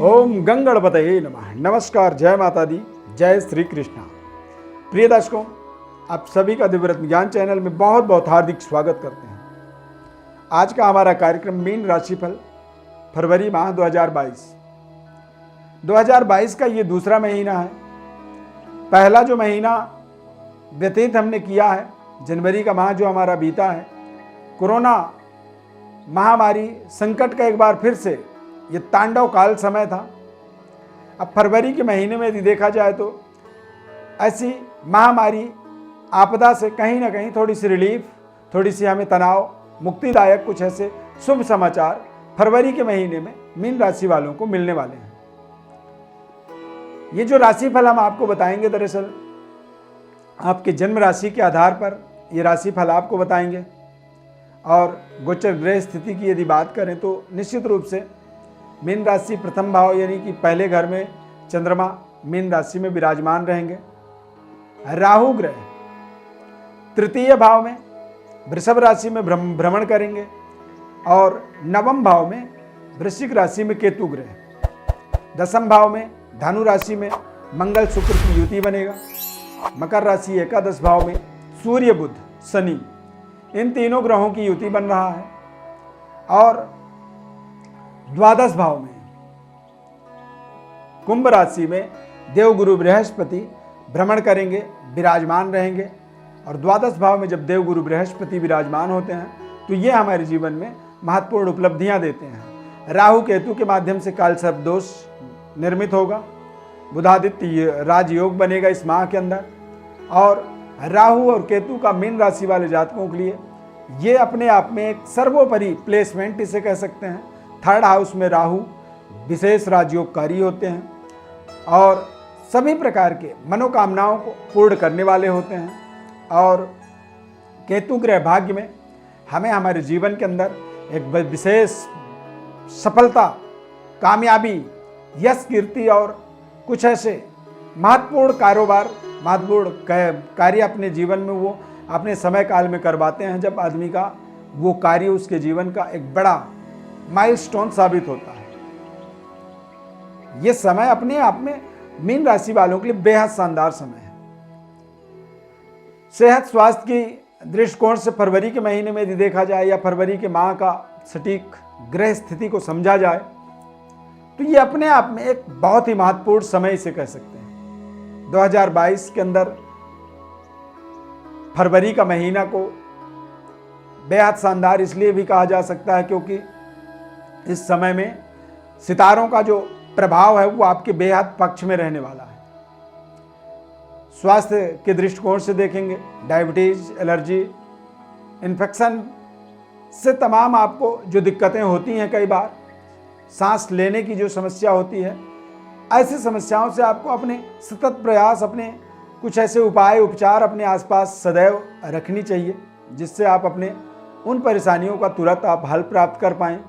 ओम गंगणपतये नमः। नमस्कार, जय माता दी, जय श्री कृष्णा। प्रिय दर्शकों, आप सभी का दिव्यव्रत ज्ञान चैनल में बहुत बहुत हार्दिक स्वागत करते हैं। आज का हमारा कार्यक्रम मीन राशिफल फरवरी माह 2022 का ये दूसरा महीना है। पहला जो महीना व्यतीत हमने किया है, जनवरी का माह जो हमारा बीता है, कोरोना महामारी संकट का एक बार फिर से ये तांडव काल समय था। अब फरवरी के महीने में यदि देखा जाए तो ऐसी महामारी आपदा से कहीं ना कहीं थोड़ी सी रिलीफ, थोड़ी सी हमें तनाव मुक्तिदायक कुछ ऐसे शुभ समाचार फरवरी के महीने में मीन राशि वालों को मिलने वाले हैं। ये जो राशिफल हम आपको बताएंगे, दरअसल आपके जन्म राशि के आधार पर ये राशिफल आपको बताएंगे। और गोचर ग्रह स्थिति की यदि बात करें तो निश्चित रूप से मीन राशि प्रथम भाव यानी कि पहले घर में चंद्रमा मीन राशि में विराजमान रहेंगे। राहु ग्रह तृतीय भाव में वृषभ राशि में भ्रमण करेंगे और नवम भाव में वृश्चिक राशि में केतु ग्रह। दसम भाव में धनु राशि में मंगल शुक्र की युति बनेगा। मकर राशि एकादश भाव में सूर्य बुध शनि, इन तीनों ग्रहों की युति बन रहा है। और द्वादश भाव में कुंभ राशि में देवगुरु बृहस्पति भ्रमण करेंगे, विराजमान रहेंगे। और द्वादश भाव में जब देवगुरु बृहस्पति विराजमान होते हैं तो ये हमारे जीवन में महत्वपूर्ण उपलब्धियां देते हैं। राहु केतु के माध्यम से काल सर्प दोष निर्मित होगा। बुधादित्य राजयोग बनेगा इस माह के अंदर। और राहु और केतु का मीन राशि वाले जातकों के लिए ये अपने आप में एक सर्वोपरि प्लेसमेंट इसे कह सकते हैं। थर्ड हाउस में राहु विशेष राजयोगकारी होते हैं और सभी प्रकार के मनोकामनाओं को पूर्ण करने वाले होते हैं। और केतु ग्रह भाग्य में हमें हमारे जीवन के अंदर एक विशेष सफलता, कामयाबी, यश, कीर्ति और कुछ ऐसे महत्वपूर्ण कारोबार, महत्वपूर्ण कार्य अपने जीवन में वो अपने समय काल में करवाते हैं, जब आदमी का वो कार्य उसके जीवन का एक बड़ा माइलस्टोन साबित होता है। ये समय अपने आप में मीन राशि वालों के लिए बेहद शानदार समय है। सेहत स्वास्थ्य की दृष्टिकोण से फरवरी के महीने में यदि देखा जाए या फरवरी के माह का सटीक ग्रह स्थिति को समझा जाए तो ये अपने आप में एक बहुत ही महत्वपूर्ण समय इसे कह सकते हैं। 2022 के अंदर फरवरी का महीना को बेहद शानदार इसलिए भी कहा जा सकता है क्योंकि इस समय में सितारों का जो प्रभाव है वो आपके बेहद पक्ष में रहने वाला है। स्वास्थ्य के दृष्टिकोण से देखेंगे, डायबिटीज, एलर्जी, इन्फेक्शन से तमाम आपको जो दिक्कतें होती हैं, कई बार सांस लेने की जो समस्या होती है, ऐसी समस्याओं से आपको अपने सतत प्रयास, अपने कुछ ऐसे उपाय उपचार अपने आसपास सदैव रखनी चाहिए जिससे आप अपने उन परेशानियों का तुरंत आप हल प्राप्त कर पाएँ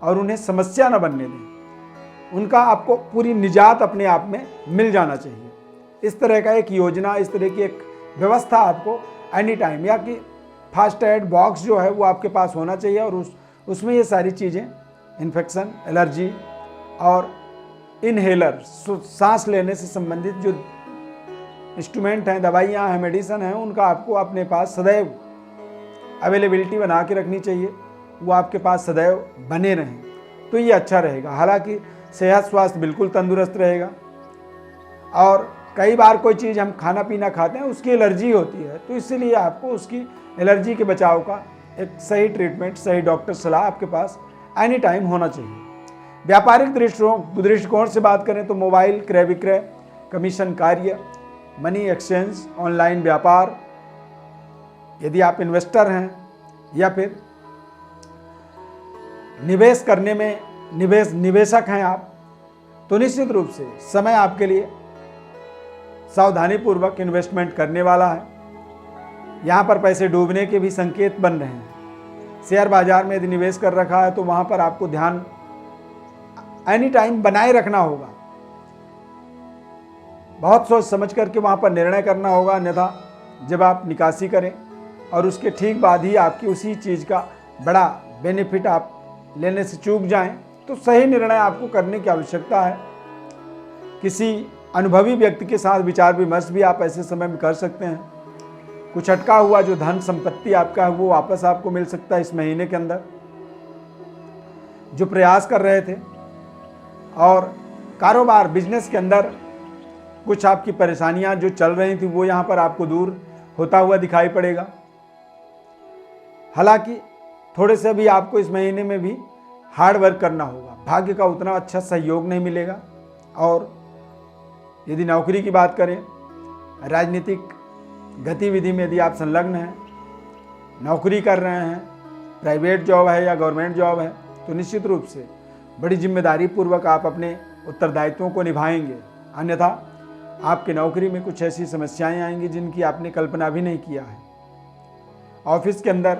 और उन्हें समस्या न बनने दें। उनका आपको पूरी निजात अपने आप में मिल जाना चाहिए। इस तरह का एक योजना, इस तरह की एक व्यवस्था आपको एनी टाइम या कि फास्ट एड बॉक्स जो है वो आपके पास होना चाहिए। और उसमें ये सारी चीज़ें, इन्फेक्शन, एलर्जी और इनहेलर, सांस लेने से संबंधित जो इंस्ट्रूमेंट हैं, दवाइयाँ हैं, मेडिसिन हैं, उनका आपको अपने पास सदैव अवेलेबिलिटी बना के रखनी चाहिए। वो आपके पास सदैव बने रहें तो ये अच्छा रहेगा। हालांकि सेहत स्वास्थ्य बिल्कुल तंदुरुस्त रहेगा। और कई बार कोई चीज़ हम खाना पीना खाते हैं, उसकी एलर्जी होती है, तो इसीलिए आपको उसकी एलर्जी के बचाव का एक सही ट्रीटमेंट, सही डॉक्टर सलाह आपके पास एनी टाइम होना चाहिए। व्यापारिक दृष्टिकोण से बात करें तो मोबाइल क्रय विक्रय, कमीशन कार्य, मनी एक्सचेंज, ऑनलाइन व्यापार, यदि आप इन्वेस्टर हैं या फिर निवेश करने में निवेशक हैं आप, तो निश्चित रूप से समय आपके लिए सावधानी पूर्वक इन्वेस्टमेंट करने वाला है। यहाँ पर पैसे डूबने के भी संकेत बन रहे हैं। शेयर बाजार में यदि निवेश कर रखा है तो वहाँ पर आपको ध्यान एनी टाइम बनाए रखना होगा। बहुत सोच समझ करके वहाँ पर निर्णय करना होगा, अन्यथा जब आप निकासी करें और उसके ठीक बाद ही आपकी उसी चीज़ का बड़ा बेनिफिट आप लेने से चूक जाएं तो सही निर्णय आपको करने की आवश्यकता है। किसी अनुभवी व्यक्ति के साथ विचार विमर्श भी आप ऐसे समय में कर सकते हैं। कुछ अटका हुआ जो धन संपत्ति आपका है वो वापस आपको मिल सकता है इस महीने के अंदर। जो प्रयास कर रहे थे और कारोबार बिजनेस के अंदर कुछ आपकी परेशानियां जो चल रही थी वो यहाँ पर आपको दूर होता हुआ दिखाई पड़ेगा। हालांकि थोड़े से भी आपको इस महीने में भी हार्ड वर्क करना होगा, भाग्य का उतना अच्छा सहयोग नहीं मिलेगा। और यदि नौकरी की बात करें, राजनीतिक गतिविधि में यदि आप संलग्न हैं, नौकरी कर रहे हैं, प्राइवेट जॉब है या गवर्नमेंट जॉब है, तो निश्चित रूप से बड़ी जिम्मेदारी पूर्वक आप अपने उत्तरदायित्वों को निभाएंगे। अन्यथा आपकी नौकरी में कुछ ऐसी समस्याएं आएंगी जिनकी आपने कल्पना भी नहीं किया है। ऑफिस के अंदर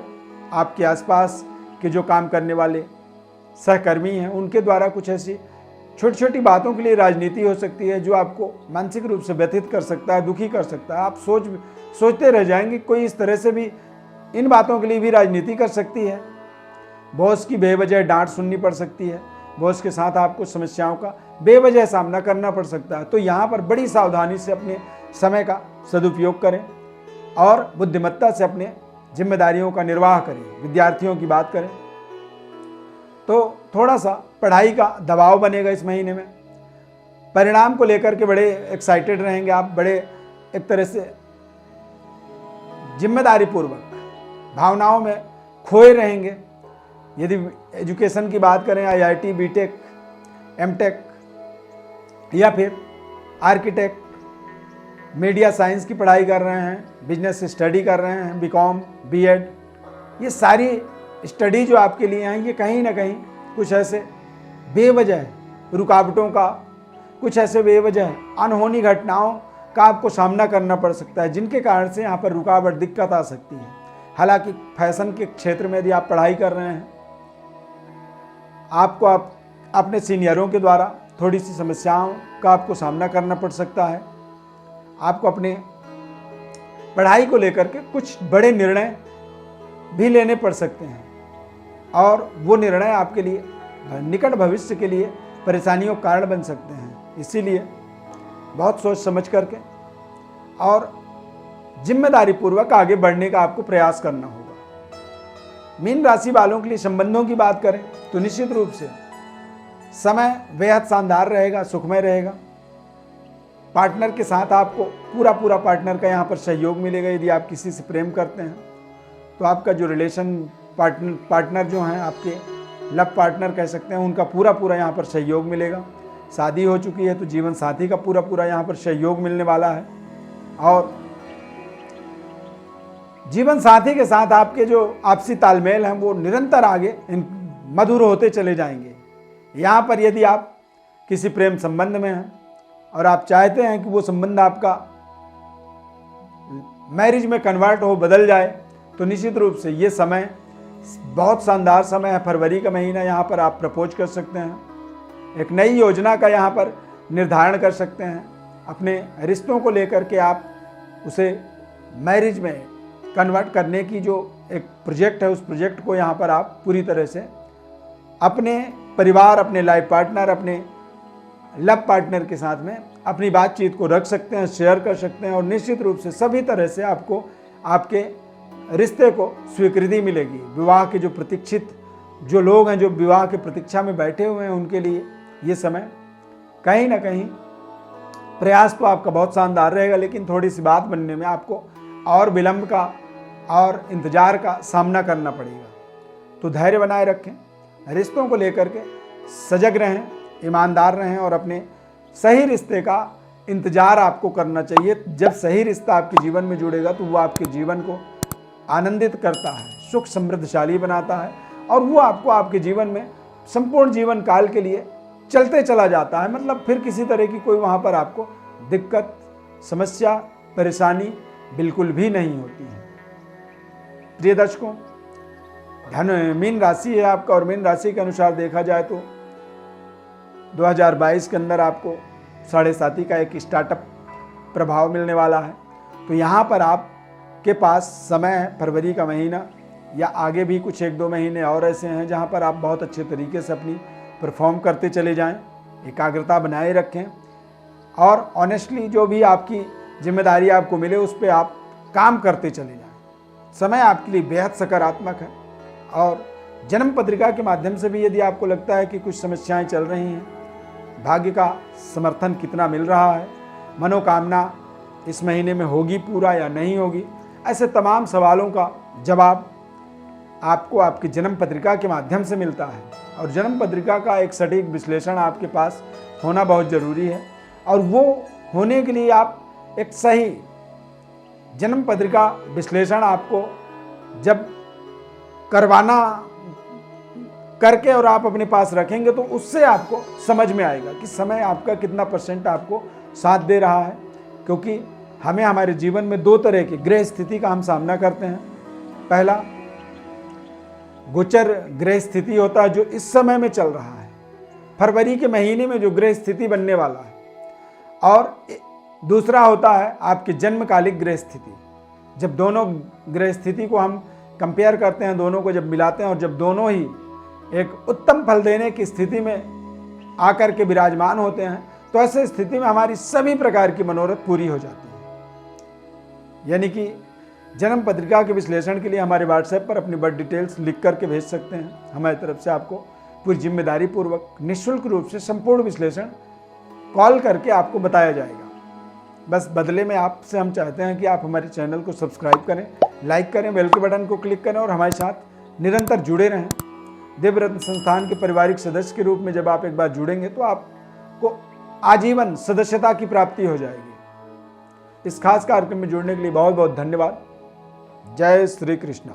आपके आसपास के जो काम करने वाले सहकर्मी हैं उनके द्वारा कुछ ऐसी छोटी छोटी बातों के लिए राजनीति हो सकती है जो आपको मानसिक रूप से व्यथित कर सकता है, दुखी कर सकता है। आप सोचते रह जाएंगे कोई इस तरह से भी इन बातों के लिए भी राजनीति कर सकती है। बॉस की बेवजह डांट सुननी पड़ सकती है, बॉस के साथ आपको समस्याओं का बेवजह सामना करना पड़ सकता है। तो यहाँ पर बड़ी सावधानी से अपने समय का सदुपयोग करें और बुद्धिमत्ता से अपने जिम्मेदारियों का निर्वाह करें। विद्यार्थियों की बात करें तो थोड़ा सा पढ़ाई का दबाव बनेगा इस महीने में। परिणाम को लेकर के बड़े एक्साइटेड रहेंगे आप, बड़े एक तरह से जिम्मेदारी पूर्वक भावनाओं में खोए रहेंगे। यदि एजुकेशन की बात करें, IIT, बीटेक, एमटेक या फिर आर्किटेक्ट, मीडिया साइंस की पढ़ाई कर रहे हैं, बिजनेस स्टडी कर रहे हैं, बीकॉम, बीएड, ये सारी स्टडी जो आपके लिए हैं ये कहीं ना कहीं कुछ ऐसे बेवजह रुकावटों का, कुछ ऐसे बेवजह अनहोनी घटनाओं का आपको सामना करना पड़ सकता है जिनके कारण से यहाँ पर रुकावट, दिक्कत आ सकती है। हालांकि फैशन के क्षेत्र में यदि आप पढ़ाई कर रहे हैं, आपको अपने सीनियरों के द्वारा थोड़ी सी समस्याओं का आपको सामना करना पड़ सकता है। आपको अपने पढ़ाई को लेकर के कुछ बड़े निर्णय भी लेने पड़ सकते हैं और वो निर्णय आपके लिए निकट भविष्य के लिए परेशानियों का कारण बन सकते हैं। इसीलिए बहुत सोच समझ करके और जिम्मेदारी पूर्वक आगे बढ़ने का आपको प्रयास करना होगा। मीन राशि वालों के लिए संबंधों की बात करें तो निश्चित रूप से समय बेहद शानदार रहेगा, सुखमय रहेगा। पार्टनर के साथ आपको पूरा पार्टनर का यहाँ पर सहयोग मिलेगा। यदि आप किसी से प्रेम करते हैं तो आपका जो रिलेशन पार्टनर जो हैं, आपके लव पार्टनर कह सकते हैं, उनका पूरा यहाँ पर सहयोग मिलेगा। शादी हो चुकी है तो जीवन साथी का पूरा यहाँ पर सहयोग मिलने वाला है और जीवन साथी के साथ आपके जो आपसी तालमेल हैं वो निरंतर आगे मधुर होते चले जाएंगे। यहाँ पर यदि आप किसी प्रेम संबंध में हैं और आप चाहते हैं कि वो संबंध आपका मैरिज में कन्वर्ट हो, बदल जाए, तो निश्चित रूप से ये समय बहुत शानदार समय है। फरवरी का महीना, यहाँ पर आप प्रपोज कर सकते हैं, एक नई योजना का यहाँ पर निर्धारण कर सकते हैं। अपने रिश्तों को लेकर के आप उसे मैरिज में कन्वर्ट करने की जो एक प्रोजेक्ट है, उस प्रोजेक्ट को यहाँ पर आप पूरी तरह से अपने परिवार, अपने लाइफ पार्टनर, अपने लव पार्टनर के साथ में अपनी बातचीत को रख सकते हैं, शेयर कर सकते हैं और निश्चित रूप से सभी तरह से आपको आपके रिश्ते को स्वीकृति मिलेगी। विवाह के जो प्रतीक्षित जो लोग हैं, जो विवाह की प्रतीक्षा में बैठे हुए हैं, उनके लिए ये समय कहीं ना कहीं प्रयास तो आपका बहुत शानदार रहेगा, लेकिन थोड़ी सी बात बनने में आपको और विलंब का और इंतजार का सामना करना पड़ेगा। तो धैर्य बनाए रखें, रिश्तों को लेकर के सजग रहें, ईमानदार रहें और अपने सही रिश्ते का इंतजार आपको करना चाहिए। जब सही रिश्ता आपके जीवन में जुड़ेगा तो वो आपके जीवन को आनंदित करता है, सुख समृद्धशाली बनाता है और वो आपको आपके जीवन में संपूर्ण जीवन काल के लिए चलते चला जाता है। मतलब फिर किसी तरह की कोई वहाँ पर आपको दिक्कत, समस्या, परेशानी बिल्कुल भी नहीं होती है। प्रिय दर्शकों, मीन राशि है आपका और मीन राशि के अनुसार देखा जाए तो 2022 के अंदर आपको 7.5 का एक स्टार्टअप प्रभाव मिलने वाला है। तो यहाँ पर आपके पास समय है, फरवरी का महीना या आगे भी कुछ 1-2 महीने और ऐसे हैं जहाँ पर आप बहुत अच्छे तरीके से अपनी परफॉर्म करते चले जाएं, एकाग्रता बनाए रखें और ऑनेस्टली जो भी आपकी जिम्मेदारी आपको मिले उस पर आप काम करते चले जाएं। समय आपके लिए बेहद सकारात्मक है और जन्म पत्रिका के माध्यम से भी यदि आपको लगता है कि कुछ समस्याएं चल रही हैं, भाग्य का समर्थन कितना मिल रहा है, मनोकामना इस महीने में होगी पूरा या नहीं होगी, ऐसे तमाम सवालों का जवाब आपको आपकी जन्म पत्रिका के माध्यम से मिलता है। और जन्म पत्रिका का एक सटीक विश्लेषण आपके पास होना बहुत ज़रूरी है और वो होने के लिए आप एक सही जन्म पत्रिका विश्लेषण आपको जब करवाना करके और आप अपने पास रखेंगे तो उससे आपको समझ में आएगा कि समय आपका कितना % आपको साथ दे रहा है। क्योंकि हमें हमारे जीवन में 2 तरह की ग्रह स्थिति का हम सामना करते हैं। पहला गोचर ग्रह स्थिति होता है जो इस समय में चल रहा है, फरवरी के महीने में जो ग्रह स्थिति बनने वाला है, और दूसरा होता है आपके जन्मकालिक ग्रह स्थिति। जब दोनों ग्रह स्थिति को हम कंपेयर करते हैं, दोनों को जब मिलाते हैं और जब दोनों ही एक उत्तम फल देने की स्थिति में आकर के विराजमान होते हैं तो ऐसे स्थिति में हमारी सभी प्रकार की मनोरथ पूरी हो जाती है। यानी कि जन्म पत्रिका के विश्लेषण के लिए हमारे व्हाट्सएप पर अपनी बर्थ डिटेल्स लिख करके भेज सकते हैं। हमारी तरफ से आपको पूरी जिम्मेदारी पूर्वक निःशुल्क रूप से संपूर्ण विश्लेषण कॉल करके आपको बताया जाएगा। बस बदले में आपसे हम चाहते हैं कि आप हमारे चैनल को सब्सक्राइब करें, लाइक करें, बेल के बटन को क्लिक करें और हमारे साथ निरंतर जुड़े रहें। देवरत्न संस्थान के पारिवारिक सदस्य के रूप में जब आप एक बार जुड़ेंगे तो आपको आजीवन सदस्यता की प्राप्ति हो जाएगी। इस खास कार्यक्रम में जुड़ने के लिए बहुत बहुत धन्यवाद। जय श्री कृष्ण।